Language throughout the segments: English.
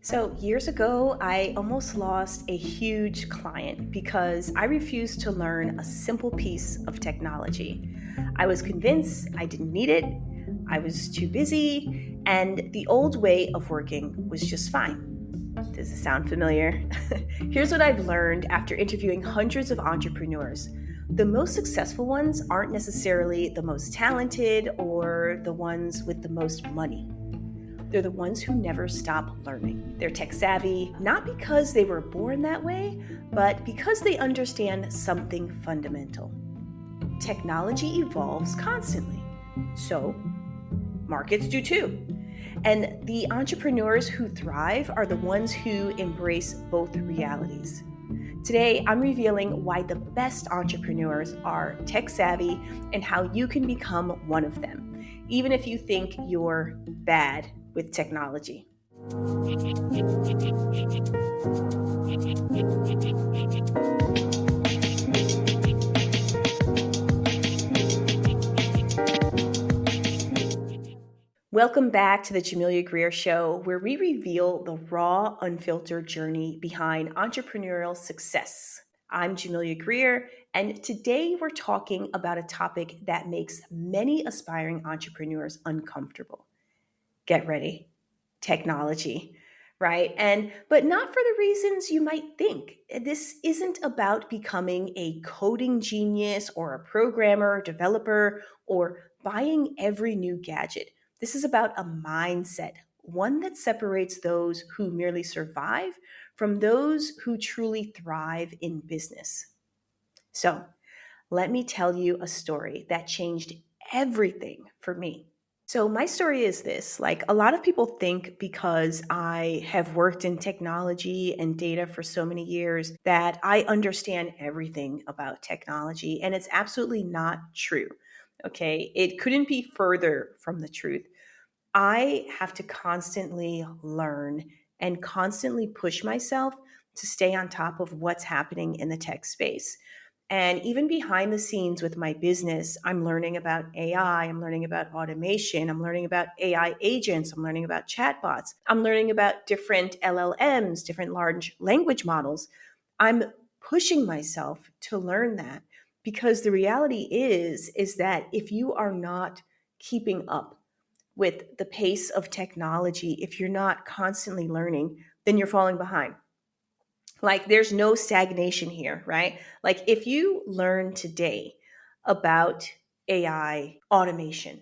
So, years ago, I almost lost a huge client because I refused to learn a simple piece of technology. I was convinced I didn't need it, I was too busy, and the old way of working was just fine. Does it sound familiar? Here's what I've learned after interviewing hundreds of entrepreneurs. The most successful ones aren't necessarily the most talented or the ones with the most money. They're the ones who never stop learning. They're tech savvy, not because they were born that way, but because they understand something fundamental. Technology evolves constantly. So, markets do too. And the entrepreneurs who thrive are the ones who embrace both realities. Today, I'm revealing why the best entrepreneurs are tech savvy and how you can become one of them, even if you think you're bad with technology. Welcome back to the Jamilia Greer Show, where we reveal the raw, unfiltered journey behind entrepreneurial success. I'm Jamilia Greer, and today we're talking about a topic that makes many aspiring entrepreneurs uncomfortable. Get ready, technology, right? But not for the reasons you might think. This isn't about becoming a coding genius or a programmer, developer, or buying every new gadget. This is about a mindset, one that separates those who merely survive from those who truly thrive in business. So, let me tell you a story that changed everything for me. So, my story is this, like a lot of people think because I have worked in technology and data for so many years that I understand everything about technology. And it's absolutely not true. Okay. It couldn't be further from the truth. I have to constantly learn and constantly push myself to stay on top of what's happening in the tech space. And even behind the scenes with my business, I'm learning about AI, I'm learning about automation, I'm learning about AI agents, I'm learning about chatbots, I'm learning about different LLMs, different large language models. I'm pushing myself to learn that because the reality is that if you are not keeping up with the pace of technology, if you're not constantly learning, then you're falling behind. Like there's no stagnation here, right? Like if you learn today about AI automation,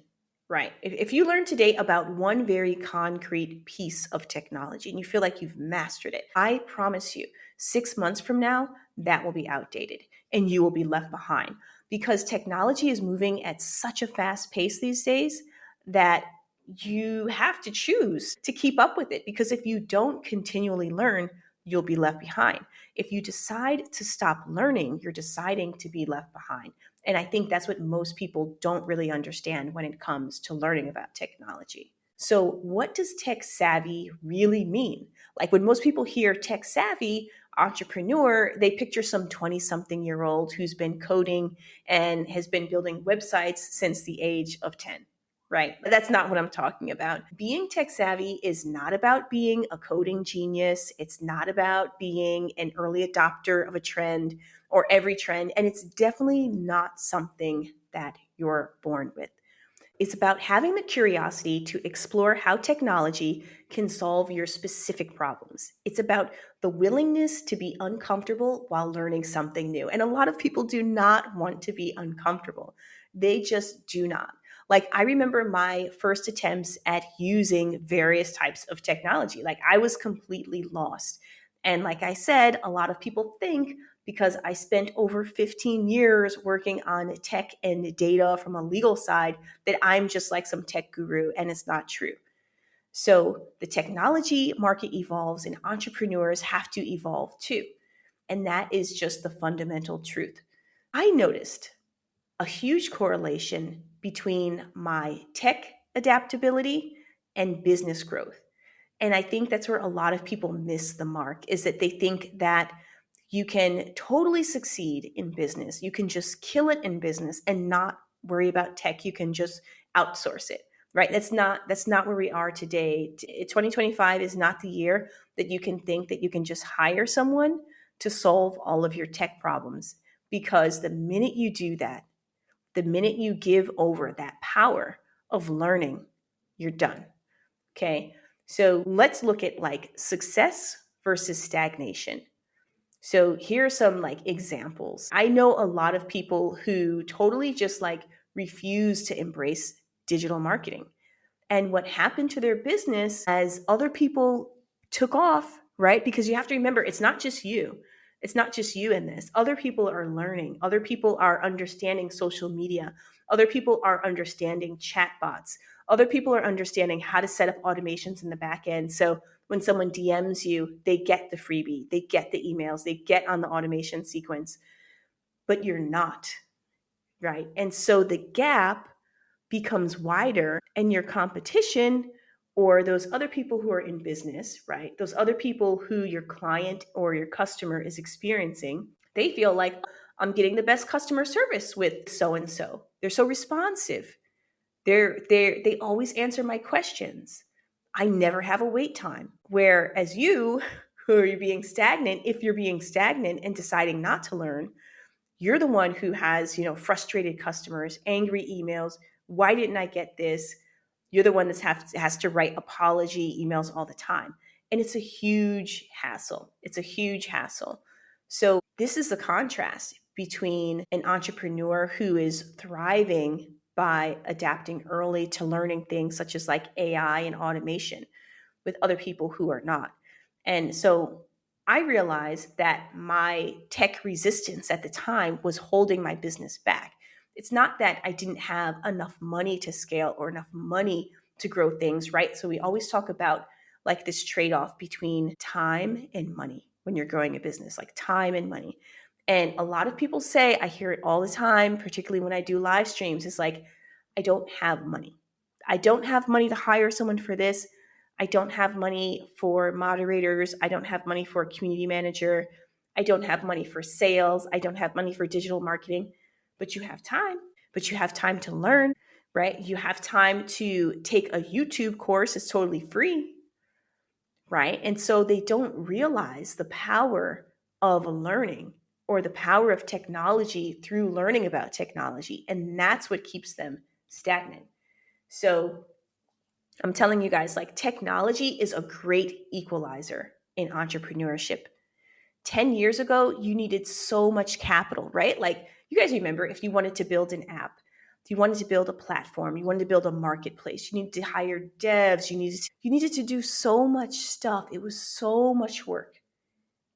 right? If you learn today about one very concrete piece of technology and you feel like you've mastered it, I promise you, 6 months from now, that will be outdated and you will be left behind because technology is moving at such a fast pace these days that you have to choose to keep up with it because if you don't continually learn, you'll be left behind. If you decide to stop learning, you're deciding to be left behind. And I think that's what most people don't really understand when it comes to learning about technology. So, what does tech savvy really mean? Like when most people hear tech savvy, entrepreneur, they picture some 20 something year old who's been coding and has been building websites since the age of 10. Right. That's not what I'm talking about. Being tech savvy is not about being a coding genius. It's not about being an early adopter of a trend or every trend. And it's definitely not something that you're born with. It's about having the curiosity to explore how technology can solve your specific problems. It's about the willingness to be uncomfortable while learning something new. And a lot of people do not want to be uncomfortable. They just do not. Like, I remember my first attempts at using various types of technology. Like, I was completely lost. And like I said, a lot of people think because I spent over 15 years working on tech and data from a legal side that I'm just like some tech guru, and it's not true. So the technology market evolves and entrepreneurs have to evolve too. And that is just the fundamental truth. I noticed a huge correlation between my tech adaptability and business growth. And I think that's where a lot of people miss the mark is that they think that you can totally succeed in business. You can just kill it in business and not worry about tech. You can just outsource it. right? That's not where we are today. 2025 is not the year that you can think that you can just hire someone to solve all of your tech problems, because the minute you do that, the minute you give over that power of learning, you're done. Okay. So let's look at like success versus stagnation. So here are some like examples. I know a lot of people who totally just like refuse to embrace digital marketing. And what happened to their business as other people took off, right? Because you have to remember, it's not just you. It's not just you in this. Other people are learning. Other people are understanding social media. Other people are understanding chatbots. Other people are understanding how to set up automations in the back end. So when someone DMs you, they get the freebie, they get the emails, they get on the automation sequence, but you're not, right? And so the gap becomes wider, and your competition, or those other people who are in business, right? Those other people who your client or your customer is experiencing, they feel like, I'm getting the best customer service with so and so. They're so responsive. They always answer my questions. I never have a wait time. Whereas you, who are being stagnant, if you're being stagnant and deciding not to learn, you're the one who has, frustrated customers, angry emails. Why didn't I get this? You're the one that has to write apology emails all the time. And it's a huge hassle. It's a huge hassle. So this is the contrast between an entrepreneur who is thriving by adapting early to learning things such as like AI and automation, with other people who are not. And so I realized that my tech resistance at the time was holding my business back. It's not that I didn't have enough money to scale or enough money to grow things, right? So we always talk about like this trade off between time and money when you're growing a business, like time and money. And a lot of people say, I hear it all the time, particularly when I do live streams, it's like, I don't have money. I don't have money to hire someone for this. I don't have money for moderators. I don't have money for a community manager. I don't have money for sales. I don't have money for digital marketing. But you have time. But you have time to learn, right? You have time to take a YouTube course. It's totally free, right? And so they don't realize the power of learning or the power of technology through learning about technology. And that's what keeps them stagnant. So I'm telling you guys, like, technology is a great equalizer in entrepreneurship. 10 years ago, you needed so much capital, right? Like, you guys remember, if you wanted to build an app, if you wanted to build a platform, you wanted to build a marketplace, you needed to hire devs, you needed to do so much stuff. It was so much work.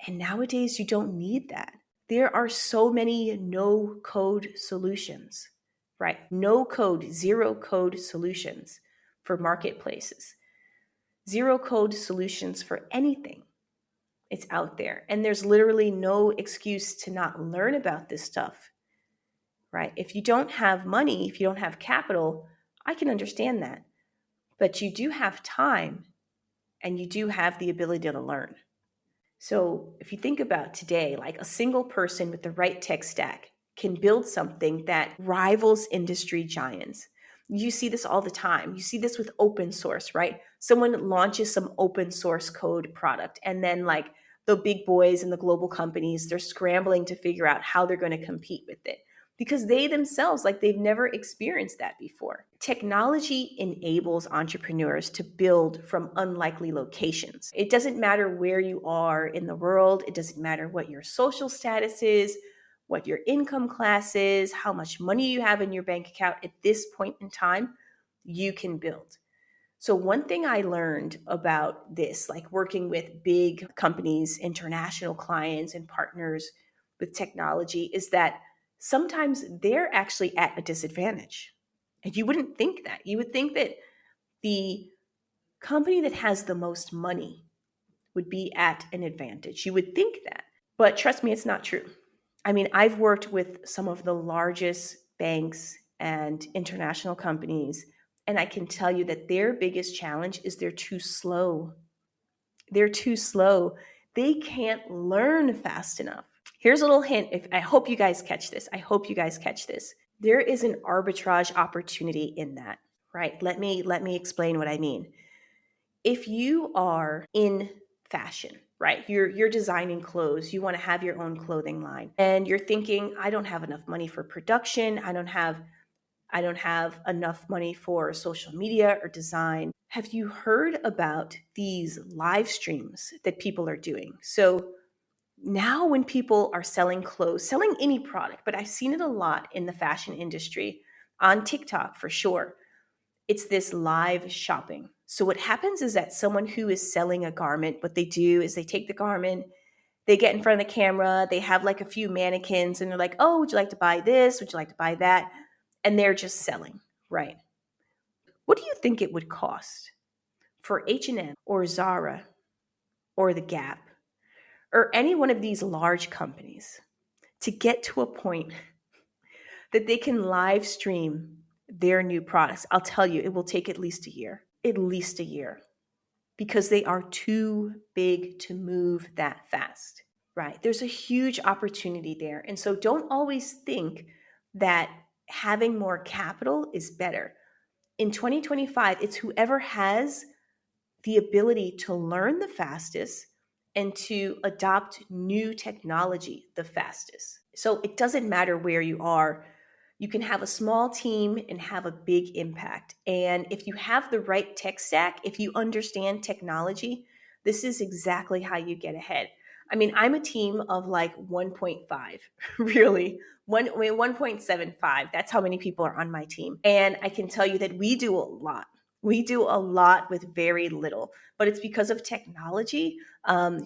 And nowadays, you don't need that. There are so many no code solutions, right? No code, zero code solutions for marketplaces, zero code solutions for anything. It's out there. And there's literally no excuse to not learn about this stuff, right? If you don't have money, if you don't have capital, I can understand that. But you do have time, and you do have the ability to learn. So if you think about today, like, a single person with the right tech stack can build something that rivals industry giants. You see this all the time. You see this with open source, right? Someone launches some open source code product, and then like the big boys and the global companies, they're scrambling to figure out how they're going to compete with it, because they themselves, like, they've never experienced that before. Technology enables entrepreneurs to build from unlikely locations. It doesn't matter where you are in the world. It doesn't matter what your social status is, what your income class is, how much money you have in your bank account. At this point in time, you can build. So one thing I learned about this, like working with big companies, international clients and partners with technology, is that sometimes they're actually at a disadvantage. And you wouldn't think that. You would think that the company that has the most money would be at an advantage. You would think that. But trust me, it's not true. I mean, I've worked with some of the largest banks and international companies, and I can tell you that their biggest challenge is they're too slow. They're too slow. They can't learn fast enough. Here's a little hint. I hope you guys catch this. I hope you guys catch this. There is an arbitrage opportunity in that, right? Let me explain what I mean. If you are in fashion, right? You're designing clothes, you want to have your own clothing line, and you're thinking, I don't have enough money for production, I don't have enough money for social media or design. Have you heard about these live streams that people are doing? So now when people are selling clothes, selling any product, but I've seen it a lot in the fashion industry, on TikTok for sure, it's this live shopping. So what happens is that someone who is selling a garment, what they do is they take the garment, they get in front of the camera, they have like a few mannequins, and they're like, "Oh, would you like to buy this? Would you like to buy that?" And they're just selling, right? What do you think it would cost for H&M or Zara or The Gap or any one of these large companies to get to a point that they can live stream their new products? I'll tell you, it will take at least a year, because they are too big to move that fast, right? There's a huge opportunity there. And so don't always think that having more capital is better. In 2025, it's whoever has the ability to learn the fastest and to adopt new technology the fastest. So it doesn't matter where you are. You can have a small team and have a big impact. And if you have the right tech stack, if you understand technology, this is exactly how you get ahead. I mean, I'm a team of like 1.5, really. 1.75. That's how many people are on my team. And I can tell you that we do a lot. We do a lot with very little, but it's because of technology. I'm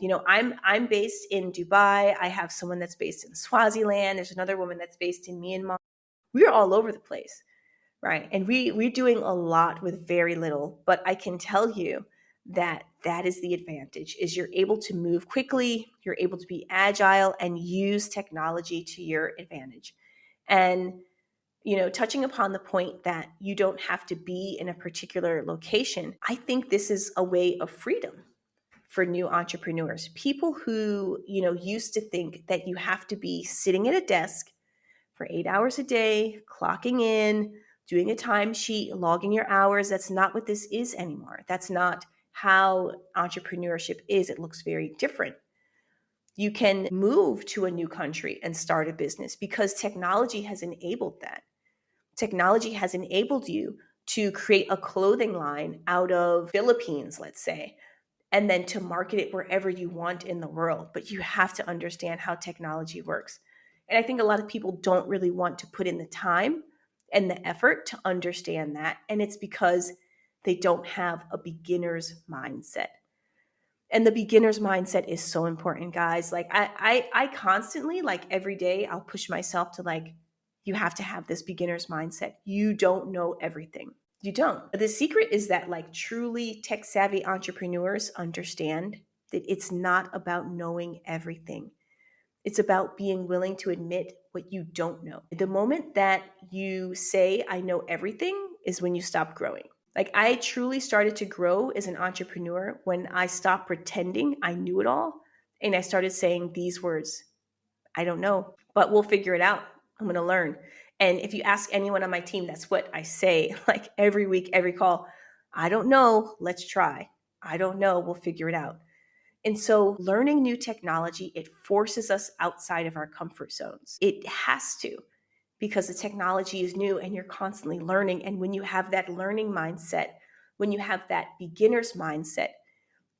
based in Dubai. I have someone that's based in Swaziland. There's another woman that's based in Myanmar. We're all over the place, right? And we're doing a lot with very little. But I can tell you that that is the advantage: is you're able to move quickly, you're able to be agile and use technology to your advantage. And touching upon the point that you don't have to be in a particular location, I think this is a way of freedom for new entrepreneurs. People who, used to think that you have to be sitting at a desk for 8 hours a day, clocking in, doing a timesheet, logging your hours. That's not what this is anymore. That's not how entrepreneurship is. It looks very different. You can move to a new country and start a business because technology has enabled that. Technology has enabled you to create a clothing line out of Philippines, let's say, and then to market it wherever you want in the world. But you have to understand how technology works. And I think a lot of people don't really want to put in the time and the effort to understand that. And it's because they don't have a beginner's mindset. And the beginner's mindset is so important, guys. Like I constantly, like every day, I'll push myself to like, you have to have this beginner's mindset. You don't know everything. You don't. The secret is that like truly tech savvy entrepreneurs understand that it's not about knowing everything. It's about being willing to admit what you don't know. The moment that you say, I know everything, is when you stop growing. Like I truly started to grow as an entrepreneur when I stopped pretending I knew it all and I started saying these words: I don't know, but we'll figure it out. I'm going to learn. And if you ask anyone on my team, that's what I say like every week, every call. I don't know. Let's try. I don't know. We'll figure it out. And so learning new technology, it forces us outside of our comfort zones. It has to, because the technology is new and you're constantly learning. And when you have that learning mindset, when you have that beginner's mindset,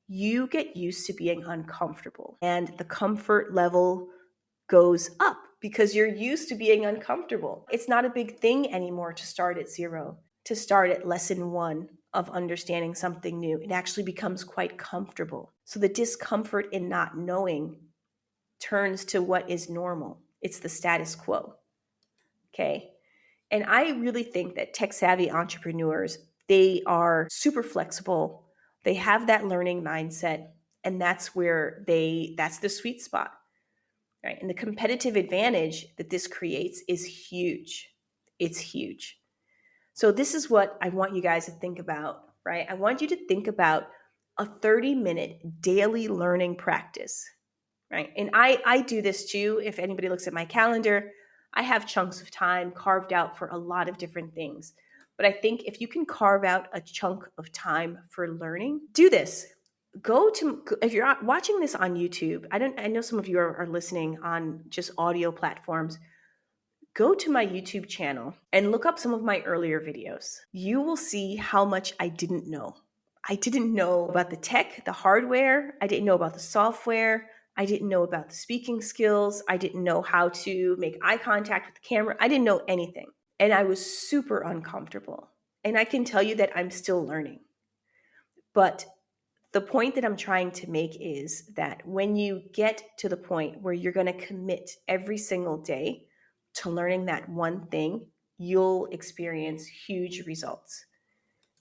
you get used to being uncomfortable and the comfort level goes up because you're used to being uncomfortable. It's not a big thing anymore to start at zero, to start at lesson one of understanding something new. It actually becomes quite comfortable. So the discomfort in not knowing turns to what is normal. It's the status quo. Okay. And I really think that tech savvy entrepreneurs, they are super flexible. They have that learning mindset. And that's the sweet spot. Right. And the competitive advantage that this creates is huge. It's huge. So this is what I want you guys to think about, right? I want you to think about a 30-minute daily learning practice, right? And I do this too. If anybody looks at my calendar, I have chunks of time carved out for a lot of different things. But I think if you can carve out a chunk of time for learning, do this. Go to, if you're watching this on YouTube, I know some of you are listening on just audio platforms. Go to my YouTube channel and look up some of my earlier videos. You will see how much I didn't know. I didn't know about the tech, the hardware. I didn't know about the software. I didn't know about the speaking skills. I didn't know how to make eye contact with the camera. I didn't know anything. And I was super uncomfortable. And I can tell you that I'm still learning. But the point that I'm trying to make is that when you get to the point where you're going to commit every single day to learning that one thing, you'll experience huge results.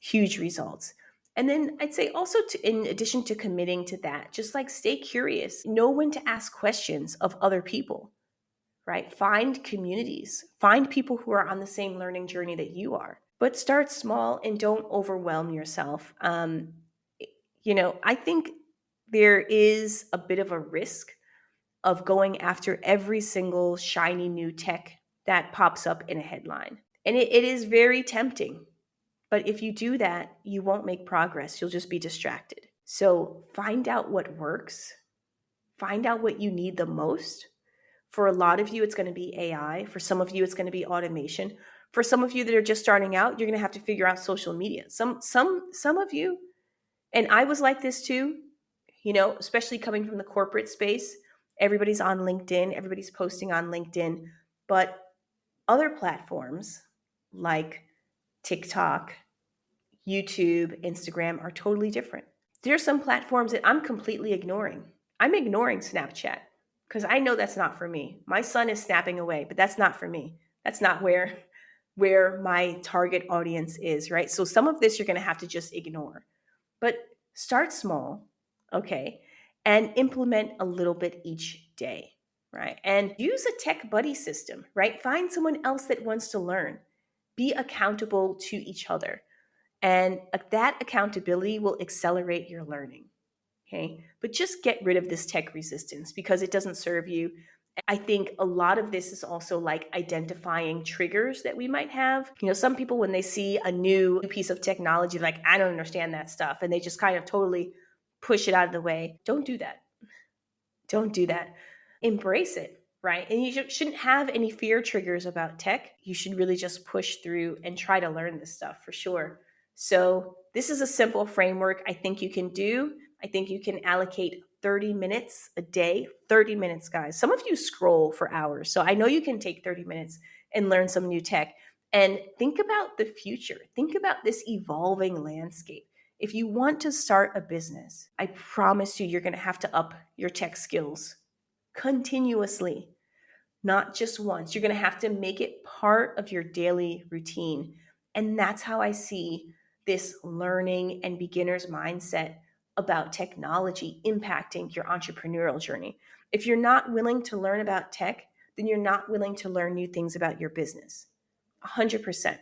Huge results. And then I'd say also, in addition to committing to that, just like stay curious, know when to ask questions of other people, right? Find communities, find people who are on the same learning journey that you are, but start small and don't overwhelm yourself. I think there is a bit of a risk of going after every single shiny new tech that pops up in a headline. And it is very tempting. But if you do that, you won't make progress. You'll just be distracted. So find out what works, find out what you need the most. For a lot of you, it's going to be AI. For some of you, it's going to be automation. For some of you that are just starting out, you're going to have to figure out social media. Some of you, and I was like this too, especially coming from the corporate space. Everybody's on LinkedIn, everybody's posting on LinkedIn, but other platforms like TikTok, YouTube, Instagram are totally different. There are some platforms that I'm completely ignoring. I'm ignoring Snapchat because I know that's not for me. My son is snapping away, but that's not for me. That's not where my target audience is, right? So some of this you're going to have to just ignore. But start small, okay, and implement a little bit each day, right? And use a tech buddy system, right? Find someone else that wants to learn. Be accountable to each other. And that accountability will accelerate your learning, okay? But just get rid of this tech resistance because it doesn't serve you. I think a lot of this is also like identifying triggers that we might have. Some people, when they see a new piece of technology, like, I don't understand that stuff, and they just kind of totally push it out of the way. Don't do that. Don't do that. Embrace it, right? And you shouldn't have any fear triggers about tech. You should really just push through and try to learn this stuff for sure. So this is a simple framework I think you can do. I think you can allocate 30 minutes a day. 30 minutes, guys. Some of you scroll for hours. So I know you can take 30 minutes and learn some new tech. And think about the future. Think about this evolving landscape. If you want to start a business, I promise you're going to have to up your tech skills continuously, not just once. You're going to have to make it part of your daily routine. And that's how I see this learning and beginner's mindset about technology impacting your entrepreneurial journey. If you're not willing to learn about tech, then you're not willing to learn new things about your business. 100%.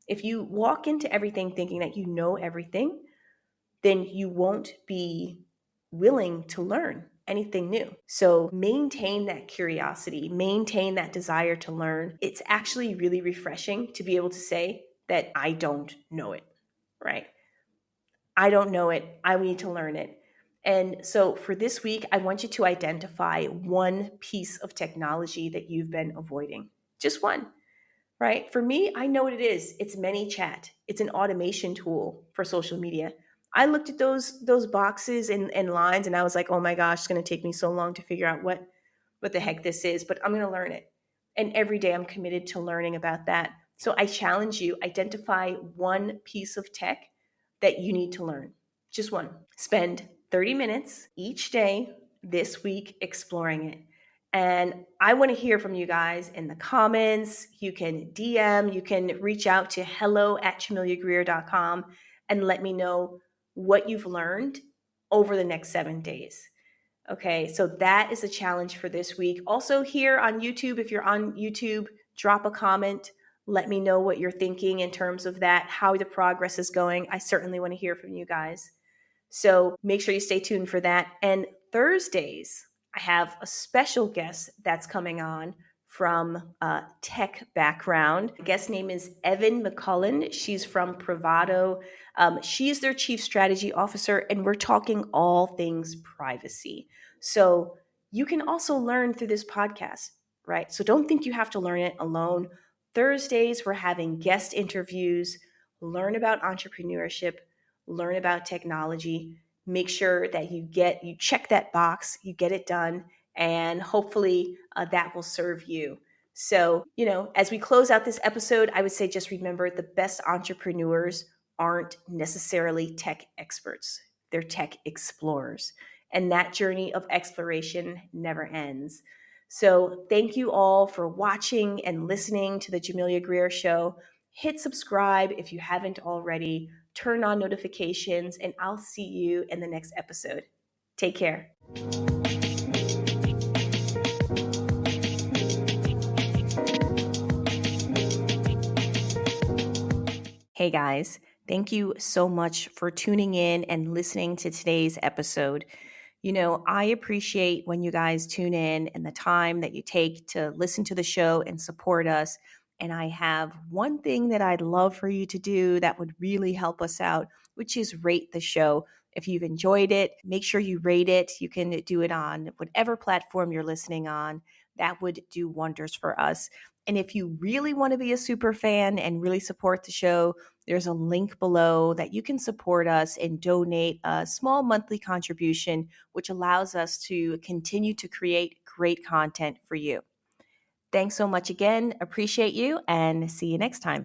If you walk into everything thinking that you know everything, then you won't be willing to learn anything new. So maintain that curiosity, maintain that desire to learn. It's actually really refreshing to be able to say that I don't know it, right? I don't know it. I need to learn it. And so for this week, I want you to identify one piece of technology that you've been avoiding. Just one, right? For me, I know what it is. It's ManyChat. It's an automation tool for social media. I looked at those boxes and lines, and I was like, oh my gosh, it's going to take me so long to figure out what the heck this is, but I'm going to learn it. And every day I'm committed to learning about that. So I challenge you, identify one piece of tech that you need to learn. Just one. Spend 30 minutes each day this week exploring it. And I want to hear from you guys in the comments. You can DM, you can reach out to hello@jamiliagreer.com and let me know what you've learned over the next 7 days. Okay, so that is a challenge for this week. Also here on YouTube, if you're on YouTube, drop a comment. Let me know what you're thinking in terms of that, how the progress is going. I certainly want to hear from you guys. So make sure you stay tuned for that. And Thursdays, I have a special guest that's coming on from a tech background. The guest name is Evan McCullen. She's from Privado. She's their chief strategy officer, and we're talking all things privacy. So you can also learn through this podcast, right? So don't think you have to learn it alone. Thursdays, we're having guest interviews, learn about entrepreneurship, learn about technology. Make sure that you check that box, you get it done, and hopefully that will serve you. So, as we close out this episode, I would say just remember the best entrepreneurs aren't necessarily tech experts, they're tech explorers. And that journey of exploration never ends. So, thank you all for watching and listening to the Jamilia Greer Show. Hit subscribe if you haven't already, turn on notifications, and I'll see you in the next episode. Take care. Hey guys, thank you so much for tuning in and listening to today's episode. I appreciate when you guys tune in and the time that you take to listen to the show and support us. And I have one thing that I'd love for you to do that would really help us out, which is rate the show. If you've enjoyed it, make sure you rate it. You can do it on whatever platform you're listening on. That would do wonders for us. And if you really want to be a super fan and really support the show, there's a link below that you can support us and donate a small monthly contribution, which allows us to continue to create great content for you. Thanks so much again. Appreciate you and see you next time.